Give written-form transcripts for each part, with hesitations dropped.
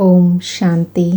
ओम शांति।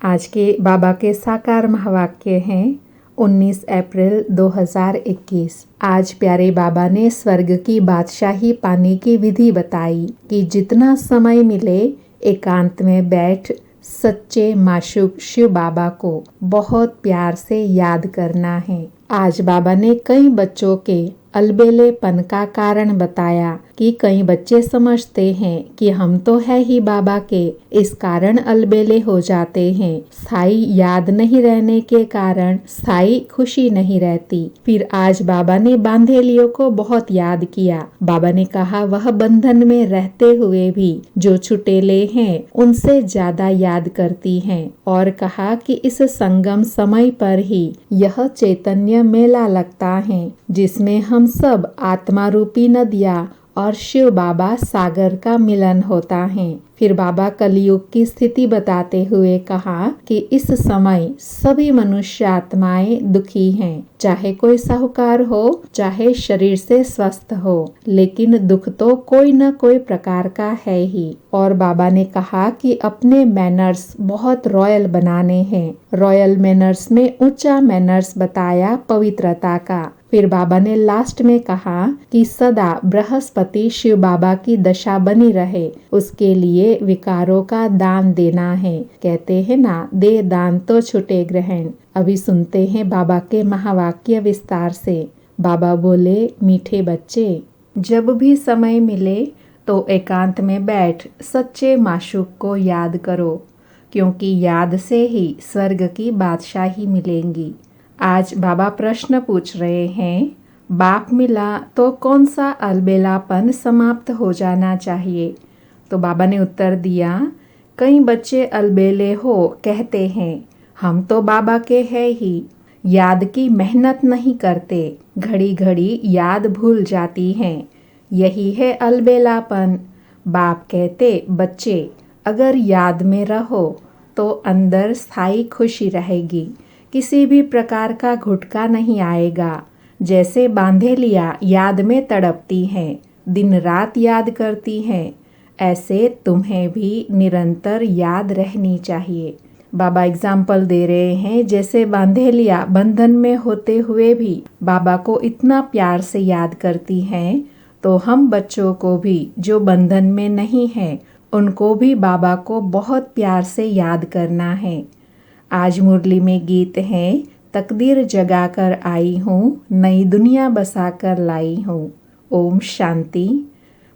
आज के बाबा के साकार महावाक्य हैं 19 अप्रैल 2021। आज प्यारे बाबा ने स्वर्ग की बादशाही पाने की विधि बताई कि जितना समय मिले एकांत में बैठ सच्चे माशूक शिव बाबा को बहुत प्यार से याद करना है। आज बाबा ने कई बच्चों के अलबेलेपन का कारण बताया कि कई बच्चे समझते हैं कि हम तो है ही बाबा के, इस कारण अलबेले हो जाते हैं। स्थायी याद नहीं रहने के कारण स्थायी खुशी नहीं रहती। फिर आज बाबा ने बांधेलियों को बहुत याद किया। बाबा ने कहा वह बंधन में रहते हुए भी जो छुटेले हैं उनसे ज्यादा याद करती हैं, और कहा कि इस संगम समय पर ही यह चैतन्य मेला लगता है जिसमें हम सब आत्मा रूपी नदियाँ और शिव बाबा सागर का मिलन होता है। फिर बाबा कलयुग की स्थिति बताते हुए कहा कि इस समय सभी मनुष्य आत्माएं दुखी हैं, चाहे कोई साहूकार हो चाहे शरीर से स्वस्थ हो, लेकिन दुख तो कोई न कोई प्रकार का है ही। और बाबा ने कहा कि अपने मैनर्स बहुत रॉयल बनाने हैं। रॉयल मैनर्स में ऊंचा मैनर्स बताया पवित्रता का। फिर बाबा ने लास्ट में कहा कि सदा बृहस्पति शिव बाबा की दशा बनी रहे, उसके लिए विकारों का दान देना है। कहते हैं ना, दे दान तो छुटे ग्रहण। अभी सुनते हैं बाबा के महावाक्य विस्तार से। बाबा बोले, मीठे बच्चे, जब भी समय मिले तो एकांत में बैठ सच्चे माशूक को याद करो, क्योंकि याद से ही स्वर्ग की बादशाही मिलेंगी। आज बाबा प्रश्न पूछ रहे हैं, बाप मिला तो कौन सा अलबेलापन समाप्त हो जाना चाहिए? तो बाबा ने उत्तर दिया, कई बच्चे अलबेले हो कहते हैं हम तो बाबा के हैं ही, याद की मेहनत नहीं करते, घड़ी घड़ी याद भूल जाती हैं, यही है अलबेलापन। बाप कहते, बच्चे अगर याद में रहो तो अंदर स्थायी खुशी रहेगी, किसी भी प्रकार का घुटका नहीं आएगा। जैसे बांधेलिया याद में तड़पती हैं, दिन रात याद करती हैं, ऐसे तुम्हें भी निरंतर याद रहनी चाहिए। बाबा एग्जाम्पल दे रहे हैं, जैसे बांधेलिया बंधन में होते हुए भी बाबा को इतना प्यार से याद करती हैं, तो हम बच्चों को भी जो बंधन में नहीं हैं उनको भी बाबा को बहुत प्यार से याद करना है। आज मुरली में गीत है, तकदीर जगा कर आई हूँ, नई दुनिया बसा कर लाई हूँ। ओम शांति।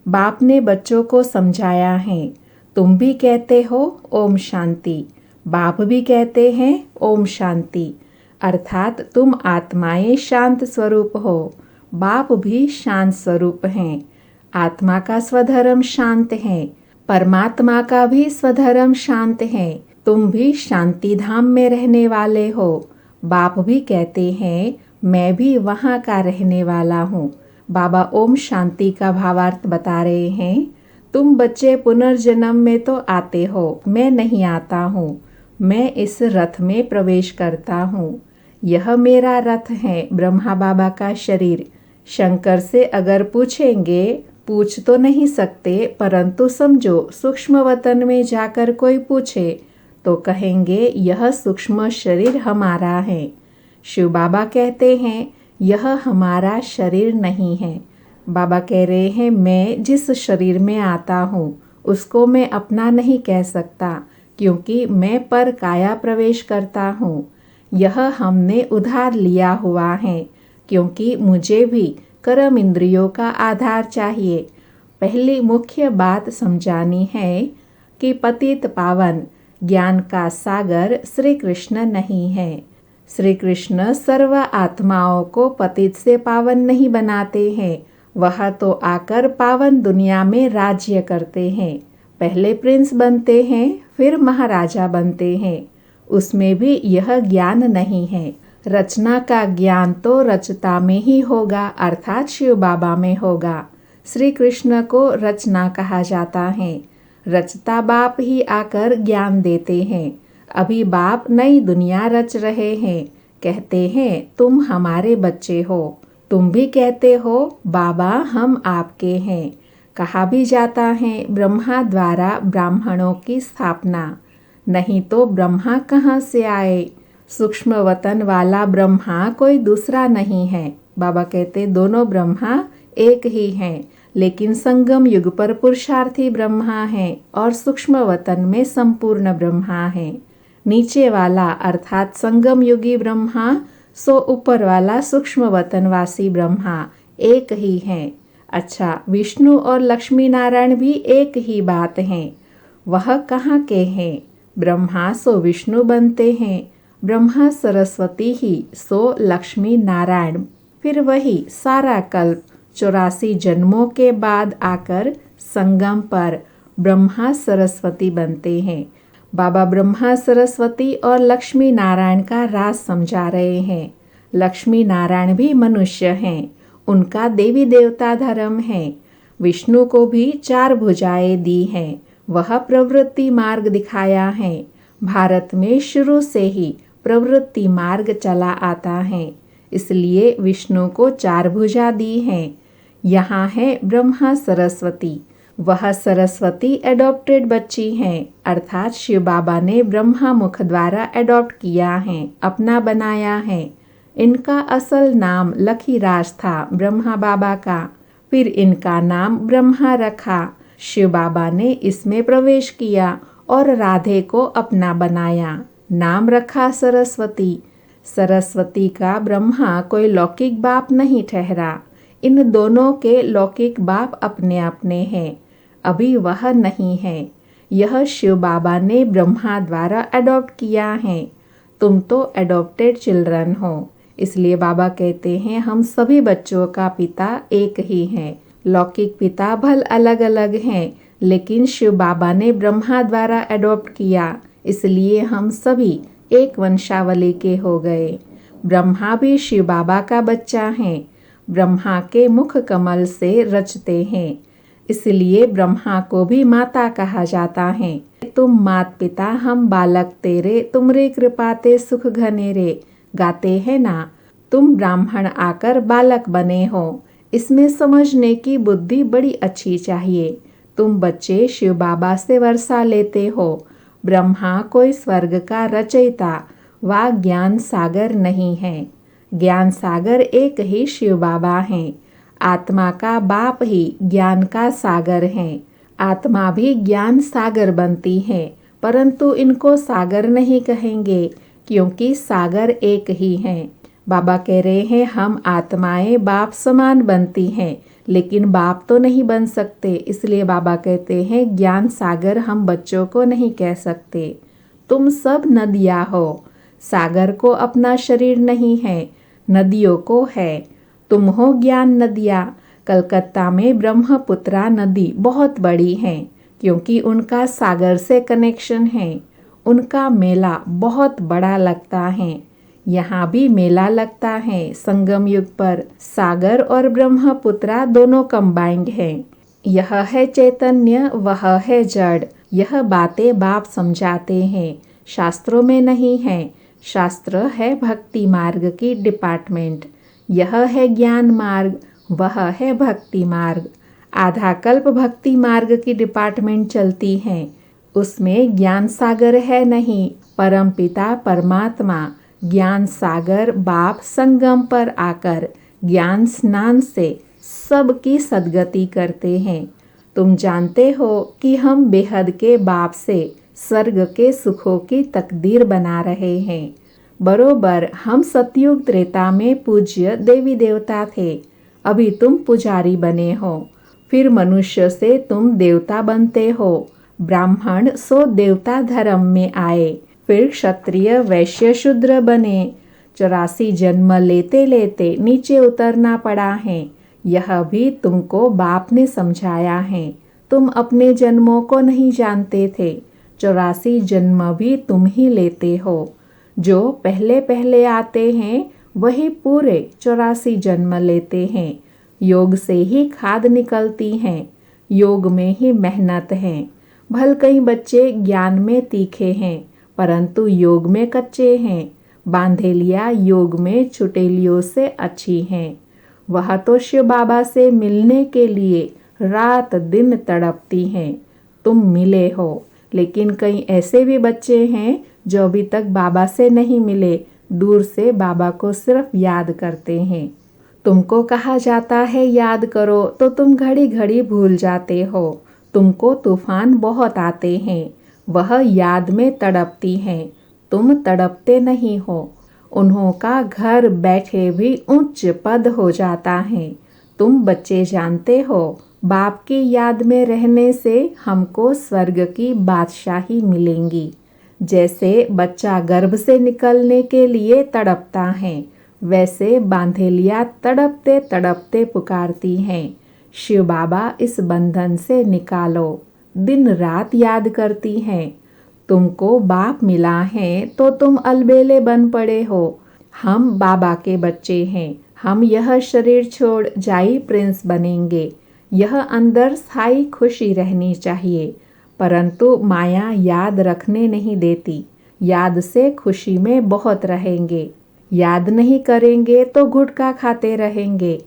बाप ने बच्चों को समझाया है, तुम भी कहते हो ओम शांति, बाप भी कहते हैं ओम शांति, अर्थात तुम आत्माएं शांत स्वरूप हो, बाप भी शांत स्वरूप हैं। आत्मा का स्वधर्म शांत है, परमात्मा का भी स्वधर्म शांत है। तुम भी शांति धाम में रहने वाले हो। बाप भी कहते हैं मैं भी वहाँ का रहने वाला हूँ। बाबा ओम शांति का भावार्थ बता रहे हैं, तुम बच्चे पुनर्जन्म में तो आते हो, मैं नहीं आता हूँ, मैं इस रथ में प्रवेश करता हूँ। यह मेरा रथ है, ब्रह्मा बाबा का शरीर। शंकर से अगर पूछेंगे, पूछ तो नहीं सकते, परंतु समझो सूक्ष्म वतन में जाकर कोई पूछे तो कहेंगे यह सूक्ष्म शरीर हमारा है। शिव बाबा कहते हैं यह हमारा शरीर नहीं है। बाबा कह रहे हैं मैं जिस शरीर में आता हूँ उसको मैं अपना नहीं कह सकता, क्योंकि मैं पर काया प्रवेश करता हूँ। यह हमने उधार लिया हुआ है, क्योंकि मुझे भी कर्म इंद्रियों का आधार चाहिए। पहली मुख्य बात समझानी है कि पतित पावन ज्ञान का सागर श्री कृष्ण नहीं है। श्री कृष्ण सर्व आत्माओं को पतित से पावन नहीं बनाते हैं, वह तो आकर पावन दुनिया में राज्य करते हैं। पहले प्रिंस बनते हैं, फिर महाराजा बनते हैं। उसमें भी यह ज्ञान नहीं है। रचना का ज्ञान तो रचता में ही होगा, अर्थात शिव बाबा में होगा। श्री कृष्ण को रचना कहा जाता है। रचता बाप ही आकर ज्ञान देते हैं। अभी बाप नई दुनिया रच रहे हैं। कहते हैं तुम हमारे बच्चे हो। तुम भी कहते हो बाबा हम आपके हैं। कहा भी जाता है ब्रह्मा द्वारा ब्राह्मणों की स्थापना, नहीं तो ब्रह्मा कहाँ से आए। सूक्ष्म वतन वाला ब्रह्मा कोई दूसरा नहीं है। बाबा कहते दोनों ब्रह्मा एक ही हैं, लेकिन संगम युग पर पुरुषार्थी ब्रह्मा है और सूक्ष्म वतन में संपूर्ण ब्रह्मा है। नीचे वाला अर्थात संगम युगी ब्रह्मा सो ऊपर वाला सूक्ष्म वतनवासी ब्रह्मा एक ही है। अच्छा, विष्णु और लक्ष्मी नारायण भी एक ही बात हैं। वह कहाँ के हैं? ब्रह्मा सो विष्णु बनते हैं, ब्रह्मा सरस्वती ही सो लक्ष्मी नारायण, फिर वही सारा कल्प 84 जन्मों के बाद आकर संगम पर ब्रह्मा सरस्वती बनते हैं। बाबा ब्रह्मा सरस्वती और लक्ष्मी नारायण का राज समझा रहे हैं। लक्ष्मी नारायण भी मनुष्य हैं, उनका देवी देवता धर्म है। विष्णु को भी 4 भुजाएं दी हैं, वह प्रवृत्ति मार्ग दिखाया है। भारत में शुरू से ही प्रवृत्ति मार्ग चला आता है, इसलिए विष्णु को 4 भुजा दी हैं। यहाँ है ब्रह्मा सरस्वती। वह सरस्वती एडॉप्टेड बच्ची हैं, अर्थात शिव बाबा ने ब्रह्मा मुख द्वारा एडॉप्ट किया है, अपना बनाया है। इनका असल नाम लखीराज था ब्रह्मा बाबा का, फिर इनका नाम ब्रह्मा रखा। शिव बाबा ने इसमें प्रवेश किया और राधे को अपना बनाया, नाम रखा सरस्वती। सरस्वती का ब्रह्मा कोई लौकिक बाप नहीं ठहरा, इन दोनों के लौकिक बाप अपने अपने हैं। अभी वह नहीं है, यह शिव बाबा ने ब्रह्मा द्वारा अडॉप्ट किया है। तुम तो एडॉप्टेड चिल्ड्रन हो, इसलिए बाबा कहते हैं हम सभी बच्चों का पिता एक ही है। लौकिक पिता भल अलग अलग हैं, लेकिन शिव बाबा ने ब्रह्मा द्वारा एडॉप्ट किया, इसलिए हम सभी एक वंशावली के हो गए। ब्रह्मा भी शिव बाबा का बच्चा है, ब्रह्मा के मुख कमल से रचते हैं, इसलिए ब्रह्मा को भी माता कहा जाता है। तुम मात पिता हम बालक तेरे, तुमरे कृपाते सुख घनेरे, गाते हैं ना। तुम ब्राह्मण आकर बालक बने हो, इसमें समझने की बुद्धि बड़ी अच्छी चाहिए। तुम बच्चे शिव बाबा से वर्षा लेते हो। ब्रह्मा कोई स्वर्ग का रचयिता व ज्ञान सागर नहीं है। ज्ञान सागर एक ही शिव बाबा हैं। आत्मा का बाप ही ज्ञान का सागर है। आत्मा भी ज्ञान सागर बनती है, परंतु इनको सागर नहीं कहेंगे, क्योंकि सागर एक ही है। बाबा कह रहे हैं हम आत्माएं बाप समान बनती हैं, लेकिन बाप तो नहीं बन सकते, इसलिए बाबा कहते हैं ज्ञान सागर हम बच्चों को नहीं कह सकते। तुम सब नदियाँ हो, सागर को अपना शरीर नहीं है, नदियों को है। तुम हो ज्ञान नदियाँ। कलकत्ता में ब्रह्मपुत्रा नदी बहुत बड़ी है, क्योंकि उनका सागर से कनेक्शन है। उनका मेला बहुत बड़ा लगता है। यहाँ भी मेला लगता है संगम युग पर। सागर और ब्रह्मपुत्रा दोनों कंबाइंड हैं। यह है चैतन्य, वह है जड़। यह बातें बाप समझाते हैं, शास्त्रों में नहीं है। शास्त्र है भक्ति मार्ग की डिपार्टमेंट। यह है ज्ञान मार्ग, वह है भक्ति मार्ग। आधा कल्प भक्ति मार्ग की डिपार्टमेंट चलती है, उसमें ज्ञान सागर है नहीं। परमपिता परमात्मा ज्ञान सागर बाप संगम पर आकर ज्ञान स्नान से सबकी सद्गति करते हैं। तुम जानते हो कि हम बेहद के बाप से स्वर्ग के सुखों की तकदीर बना रहे हैं। बरोबर हम सतयुग त्रेता में पूज्य देवी देवता थे, अभी तुम पुजारी बने हो। फिर मनुष्य से तुम देवता बनते हो। ब्राह्मण सो देवता धर्म में आए, फिर क्षत्रिय वैश्य शूद्र बने। 84 जन्म लेते लेते नीचे उतरना पड़ा है। यह भी तुमको बाप ने समझाया है, तुम अपने जन्मों को नहीं जानते थे। 84 जन्म भी तुम ही लेते हो। जो पहले पहले आते हैं वही पूरे 84 जन्म लेते हैं। योग से ही खाद निकलती हैं, योग में ही मेहनत है। भल कई बच्चे ज्ञान में तीखे हैं, परंतु योग में कच्चे हैं। बांधेलिया योग में छुटेलियों से अच्छी हैं। वह तो शिव बाबा से मिलने के लिए रात दिन तड़पती हैं। तुम मिले हो, लेकिन कई ऐसे भी बच्चे हैं जो अभी तक बाबा से नहीं मिले, दूर से बाबा को सिर्फ याद करते हैं। तुमको कहा जाता है याद करो, तो तुम घड़ी घड़ी भूल जाते हो। तुमको तूफान बहुत आते हैं, वह याद में तड़पती हैं, तुम तड़पते नहीं हो। उन्हों का घर बैठे भी उच्च पद हो जाता है। तुम बच्चे जानते हो, बाप की याद में रहने से हमको स्वर्ग की बादशाही मिलेंगी। जैसे बच्चा गर्भ से निकलने के लिए तड़पता है, वैसे बांधेलिया तड़पते तड़पते पुकारती हैं, शिव बाबा इस बंधन से निकालो। दिन रात याद करती हैं। तुमको बाप मिला है तो तुम अलबेले बन पड़े हो। हम बाबा के बच्चे हैं, हम यह शरीर छोड़ जाई प्रिंस बनेंगे। यह अंदर स्थायी खुशी रहनी चाहिए, परंतु माया याद रखने नहीं देती। याद से खुशी में बहुत रहेंगे, याद नहीं करेंगे तो गुटखा खाते रहेंगे।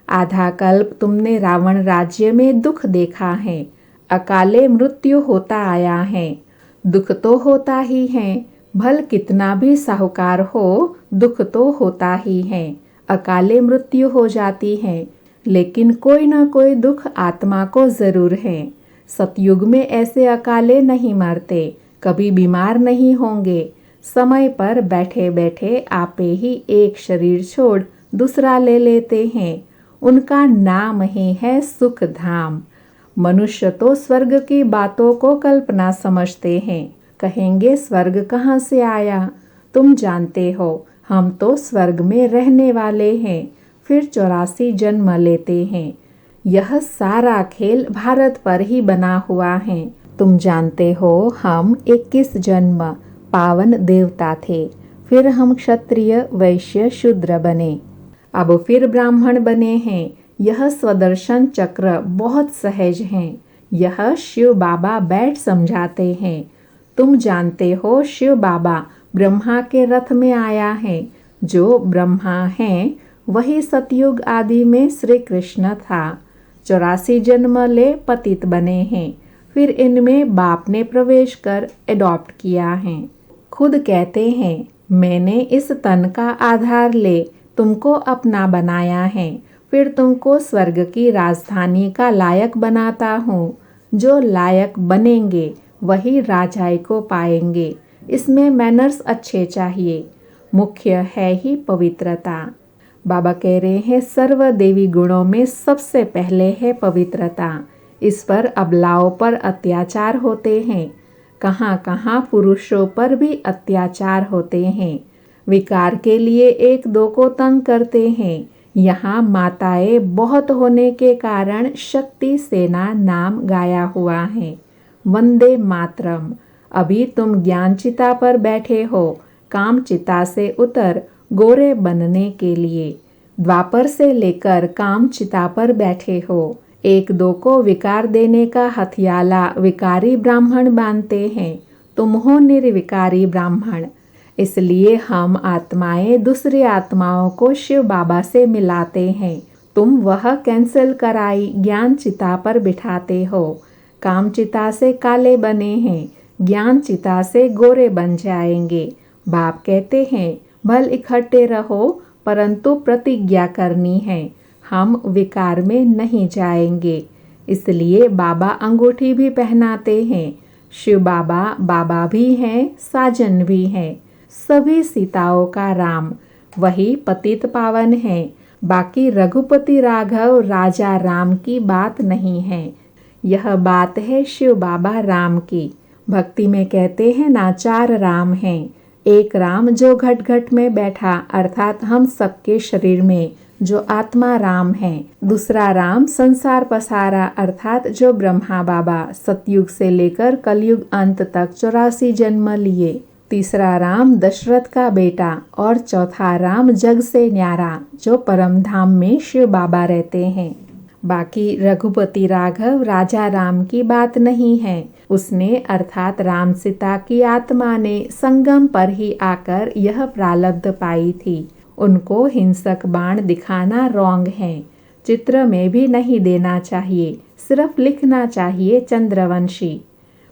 आधा कल्प तुमने रावण राज्य में दुख देखा है, अकाले मृत्यु होता आया है। दुख तो होता ही है, भल कितना भी साहूकार हो, दुख तो होता ही है। अकाले मृत्यु हो जाती है, लेकिन कोई ना कोई दुख आत्मा को जरूर है। सतयुग में ऐसे अकाले नहीं मरते, कभी बीमार नहीं होंगे। समय पर बैठे बैठे आपे ही एक शरीर छोड़ दूसरा ले लेते हैं। उनका नाम ही है सुख धाम। मनुष्य तो स्वर्ग की बातों को कल्पना समझते हैं, कहेंगे स्वर्ग कहाँ से आया। तुम जानते हो, हम तो स्वर्ग में रहने वाले हैं, फिर 84 जन्म लेते हैं। यह सारा खेल भारत पर ही बना हुआ है। तुम जानते हो, हम 21 जन्म पावन देवता थे, फिर हम क्षत्रिय वैश्य शूद्र बने, अब फिर ब्राह्मण बने हैं। यह स्वदर्शन चक्र बहुत सहज है, यह शिव बाबा बैठ समझाते हैं। तुम जानते हो, शिव बाबा ब्रह्मा के रथ में आया है। जो ब्रह्मा हैं वही सतयुग आदि में श्री कृष्ण था। 84 जन्म ले पतित बने हैं, फिर इनमें बाप ने प्रवेश कर एडॉप्ट किया है। खुद कहते हैं, मैंने इस तन का आधार ले तुमको अपना बनाया है, फिर तुमको स्वर्ग की राजधानी का लायक बनाता हूँ। जो लायक बनेंगे वही राजाई को पाएंगे। इसमें मैनर्स अच्छे चाहिए, मुख्य है ही पवित्रता। बाबा कह रहे हैं, सर्व देवी गुणों में सबसे पहले है पवित्रता। इस पर अबलाओं पर अत्याचार होते हैं, कहाँ कहाँ पुरुषों पर भी अत्याचार होते हैं। विकार के लिए एक दो को तंग करते हैं। यहाँ माताएं बहुत होने के कारण शक्ति सेना नाम गाया हुआ है। वंदे मातरम। अभी तुम ज्ञान चिता पर बैठे हो, काम चिता से उतर गोरे बनने के लिए। द्वापर से लेकर काम चिता पर बैठे हो। एक दो को विकार देने का हथियाला विकारी ब्राह्मण बांधते हैं, तुम हो निर्विकारी ब्राह्मण। इसलिए हम आत्माएं दूसरी आत्माओं को शिव बाबा से मिलाते हैं। तुम वह कैंसिल कराई ज्ञान चिता पर बिठाते हो। काम चिता से काले बने हैं, ज्ञान चिता से गोरे बन जाएंगे। बाप कहते हैं, भल इकट्ठे रहो, परंतु प्रतिज्ञा करनी है, हम विकार में नहीं जाएंगे। इसलिए बाबा अंगूठी भी पहनाते हैं। शिव बाबा बाबा भी हैं, साजन भी हैं, सभी सीताओं का राम। वही पतित पावन है। बाकी रघुपति राघव राजा राम की बात नहीं है, यह बात है शिव बाबा राम की। भक्ति में कहते हैं ना, 4 राम हैं। एक राम जो घट घट में बैठा, अर्थात हम सबके शरीर में, जो आत्मा राम है। दूसरा राम संसार पसारा, अर्थात जो ब्रह्मा बाबा सतयुग से लेकर कलयुग अंत तक 84 जन्म लिए। तीसरा राम दशरथ का बेटा, और चौथा राम जग से न्यारा, जो परम धाम में शिव बाबा रहते हैं। बाकी रघुपति राघव राजा राम की बात नहीं है। उसने अर्थात राम सीता की आत्मा ने संगम पर ही आकर यह प्रारब्ध पाई थी। उनको हिंसक बाण दिखाना रॉन्ग है। चित्र में भी नहीं देना चाहिए, सिर्फ लिखना चाहिए चंद्रवंशी।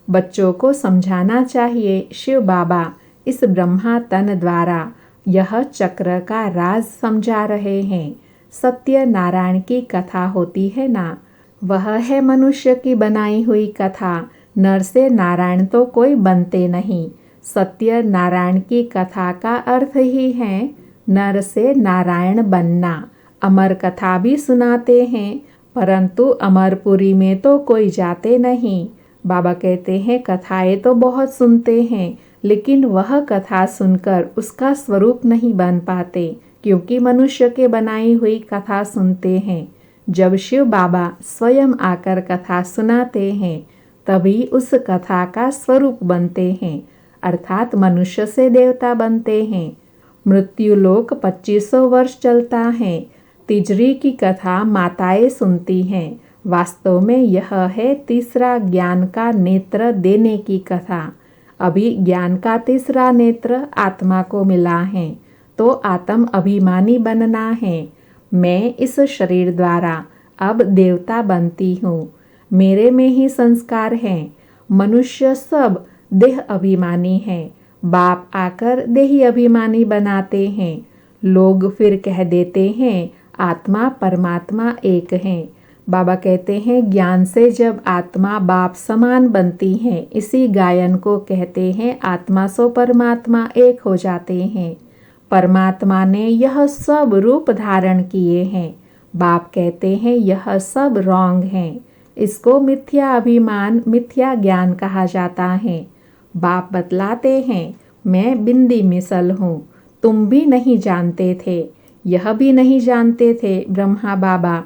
बच्चों को समझाना चाहिए शिव बाबा इस ब्रह्मा तन द्वारा यह चक्र का राज समझा रहे हैं। सत्य नारायण की कथा होती है ना, वह है मनुष्य की बनाई हुई कथा। नर से नारायण तो कोई बनते नहीं। सत्य नारायण की कथा का अर्थ ही है नर से नारायण बनना। अमर कथा भी सुनाते हैं, परंतु अमरपुरी में तो कोई जाते नहीं। बाबा कहते हैं कथाएं तो बहुत सुनते हैं, लेकिन वह कथा सुनकर उसका स्वरूप नहीं बन पाते, क्योंकि मनुष्य के बनाई हुई कथा सुनते हैं। जब शिव बाबा स्वयं आकर कथा सुनाते हैं, तभी उस कथा का स्वरूप बनते हैं, अर्थात मनुष्य से देवता बनते हैं। मृत्युलोक 2500 वर्ष चलता है। तिजरी की कथा माताएं सुनती हैं। वास्तव में यह है तीसरा ज्ञान का नेत्र देने की कथा। अभी ज्ञान का तीसरा नेत्र आत्मा को मिला है, तो आत्म अभिमानी बनना है। मैं इस शरीर द्वारा अब देवता बनती हूँ। मेरे में ही संस्कार हैं। मनुष्य सब देह अभिमानी हैं। बाप आकर देही अभिमानी बनाते हैं। लोग फिर कह देते हैं आत्मा परमात्मा एक है। बाबा कहते हैं ज्ञान से जब आत्मा बाप समान बनती है, इसी गायन को कहते हैं आत्मा सो परमात्मा एक हो जाते हैं। परमात्मा ने यह सब रूप धारण किए हैं। बाप कहते हैं यह सब रॉन्ग है। इसको मिथ्या अभिमान मिथ्या ज्ञान कहा जाता है। बाप बतलाते हैं मैं बिंदी मिसल हूँ। तुम भी नहीं जानते थे, यह भी नहीं जानते थे ब्रह्मा बाबा।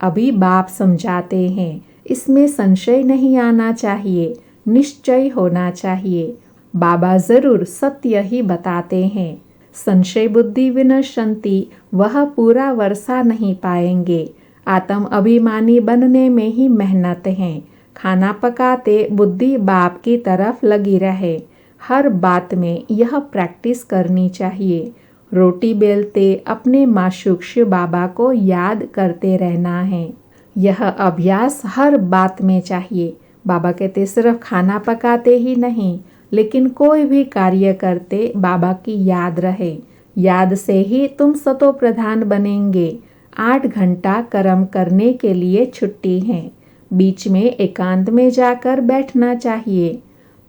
अभी बाप समझाते हैं, इसमें संशय नहीं आना चाहिए, निश्चय होना चाहिए। बाबा जरूर सत्य ही बताते हैं। संशय बुद्धि विनश्यन्ति, वह पूरा वर्षा नहीं पाएंगे। आत्म अभिमानी बनने में ही मेहनत है। खाना पकाते बुद्धि बाप की तरफ लगी रहे। हर बात में यह प्रैक्टिस करनी चाहिए। रोटी बेलते अपने माशूक शिव बाबा को याद करते रहना है। यह अभ्यास हर बात में चाहिए। बाबा कहते सिर्फ खाना पकाते ही नहीं, लेकिन कोई भी कार्य करते बाबा की याद रहे। याद से ही तुम सतो प्रधान बनेंगे। 8 घंटा कर्म करने के लिए छुट्टी है। बीच में एकांत में जाकर बैठना चाहिए।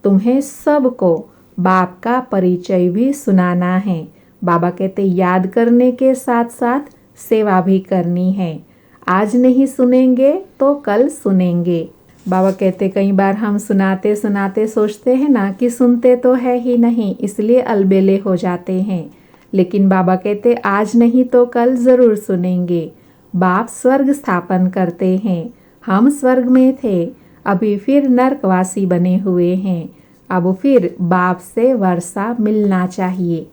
तुम्हें सबको बाप का परिचय भी सुनाना है। बाबा कहते याद करने के साथ साथ सेवा भी करनी है। आज नहीं सुनेंगे तो कल सुनेंगे। बाबा कहते कई बार हम सुनाते सुनाते सोचते हैं ना कि सुनते तो है ही नहीं, इसलिए अलबेले हो जाते हैं। लेकिन बाबा कहते आज नहीं तो कल ज़रूर सुनेंगे। बाप स्वर्ग स्थापन करते हैं। हम स्वर्ग में थे, अभी फिर नरकवासी बने हुए हैं। अब फिर बाप से वर्षा मिलना चाहिए।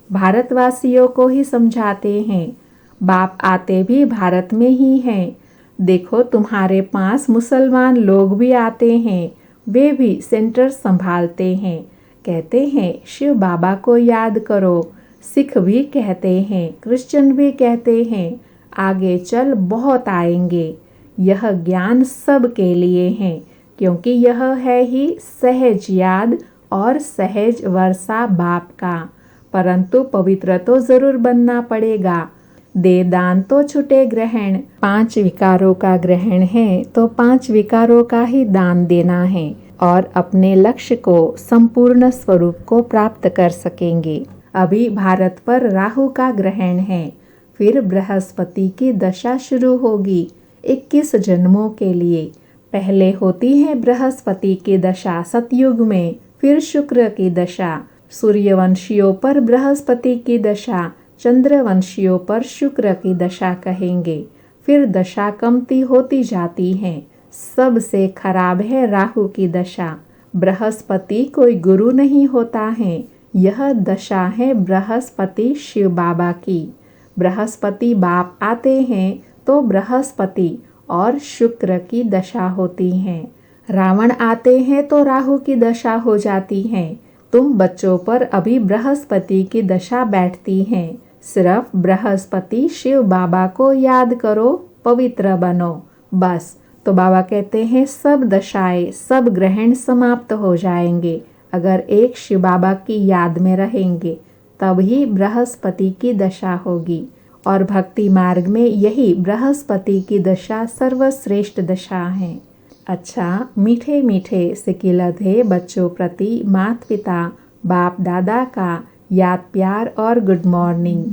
भारतवासियों को ही समझाते हैं। बाप आते भी भारत में ही हैं। देखो तुम्हारे पास मुसलमान लोग भी आते हैं, वे भी सेंटर संभालते हैं। कहते हैं शिव बाबा को याद करो। सिख भी कहते हैं, क्रिश्चियन भी कहते हैं, आगे चल बहुत आएंगे। यह ज्ञान सब के लिए है, क्योंकि यह है ही सहज याद और सहज वर्षा बाप का। परंतु पवित्र तो जरूर बनना पड़ेगा। दे दान तो छुटे ग्रहण। 5 विकारों का ग्रहण है तो 5 विकारों का ही दान देना है और अपने लक्ष्य को संपूर्ण स्वरूप को प्राप्त कर सकेंगे। अभी भारत पर राहु का ग्रहण है, फिर बृहस्पति की दशा शुरू होगी 21 जन्मों के लिए। पहले होती है बृहस्पति की दशा सतयुग में, फिर शुक्र की दशा, सूर्यवंशियों पर बृहस्पति की दशा, चंद्रवंशियों पर शुक्र की दशा कहेंगे। फिर दशा कमती होती जाती है। सबसे खराब है राहु की दशा। बृहस्पति कोई गुरु नहीं होता है, यह दशा है बृहस्पति शिव बाबा की। बृहस्पति बाप आते हैं तो बृहस्पति और शुक्र की दशा होती है। रावण आते हैं तो राहु की दशा हो जाती है। तुम बच्चों पर अभी बृहस्पति की दशा बैठती है। सिर्फ बृहस्पति शिव बाबा को याद करो, पवित्र बनो। बस, तो बाबा कहते हैं सब दशाएं, सब ग्रहण समाप्त हो जाएंगे अगर एक शिव बाबा की याद में रहेंगे, तभी बृहस्पति की दशा होगी। और भक्ति मार्ग में यही बृहस्पति की दशा सर्वश्रेष्ठ दशा है। अच्छा, मीठे मीठे सिकिलधे बच्चों प्रति माता पिता बाप दादा का याद प्यार और गुड मॉर्निंग।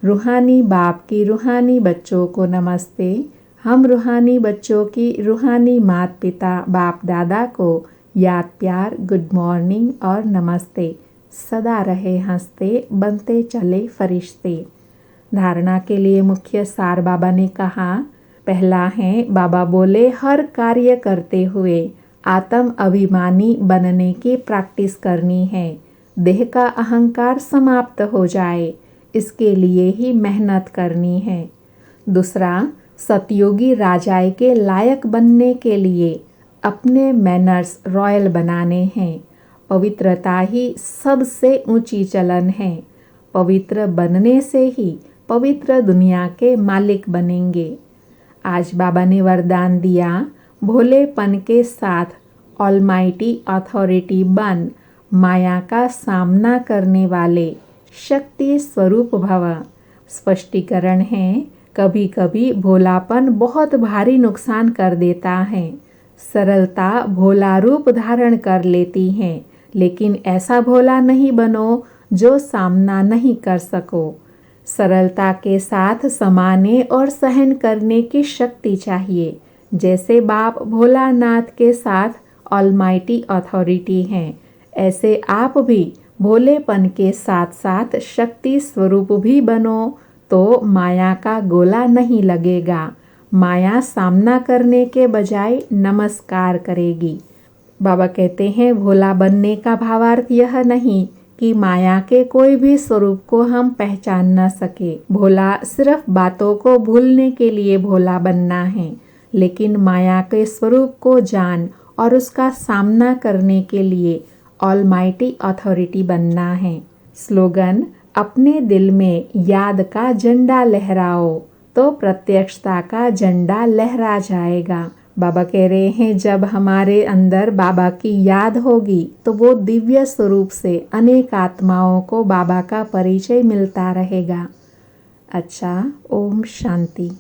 रूहानी बाप की रूहानी बच्चों को नमस्ते। हम रूहानी बच्चों की रूहानी माता पिता बाप दादा को याद प्यार गुड मॉर्निंग और नमस्ते। सदा रहे हंसते, बनते चले फरिश्ते। धारणा के लिए मुख्य सार बाबा ने कहा, पहला है, बाबा बोले हर कार्य करते हुए आत्म अभिमानी बनने की प्रैक्टिस करनी है। देह का अहंकार समाप्त हो जाए, इसके लिए ही मेहनत करनी है। दूसरा, सतयोगी राजाए के लायक बनने के लिए अपने मैनर्स रॉयल बनाने हैं। पवित्रता ही सबसे ऊंची चलन है। पवित्र बनने से ही पवित्र दुनिया के मालिक बनेंगे। आज बाबा ने वरदान दिया, भोलेपन के साथ ऑलमाइटी अथॉरिटी बन, माया का सामना करने वाले शक्ति स्वरूप भव। स्पष्टीकरण है, कभी कभी भोलापन बहुत भारी नुकसान कर देता है। सरलता भोला रूप धारण कर लेती है, लेकिन ऐसा भोला नहीं बनो जो सामना नहीं कर सको। सरलता के साथ समाने और सहन करने की शक्ति चाहिए। जैसे बाप भोलानाथ के साथ ऑलमाइटी अथॉरिटी हैं, ऐसे आप भी भोलेपन के साथ साथ शक्ति स्वरूप भी बनो, तो माया का गोला नहीं लगेगा। माया सामना करने के बजाय नमस्कार करेगी। बाबा कहते हैं, भोला बनने का भावार्थ यह नहीं कि माया के कोई भी स्वरूप को हम पहचान न सके। भोला सिर्फ बातों को भूलने के लिए भोला बनना है, लेकिन माया के स्वरूप को जान और उसका सामना करने के लिए ऑलमाइटी अथॉरिटी बनना है। स्लोगन, अपने दिल में याद का झंडा लहराओ तो प्रत्यक्षता का झंडा लहरा जाएगा। बाबा कह रहे हैं, जब हमारे अंदर बाबा की याद होगी तो वो दिव्य स्वरूप से अनेक आत्माओं को बाबा का परिचय मिलता रहेगा। अच्छा, ओम शांति।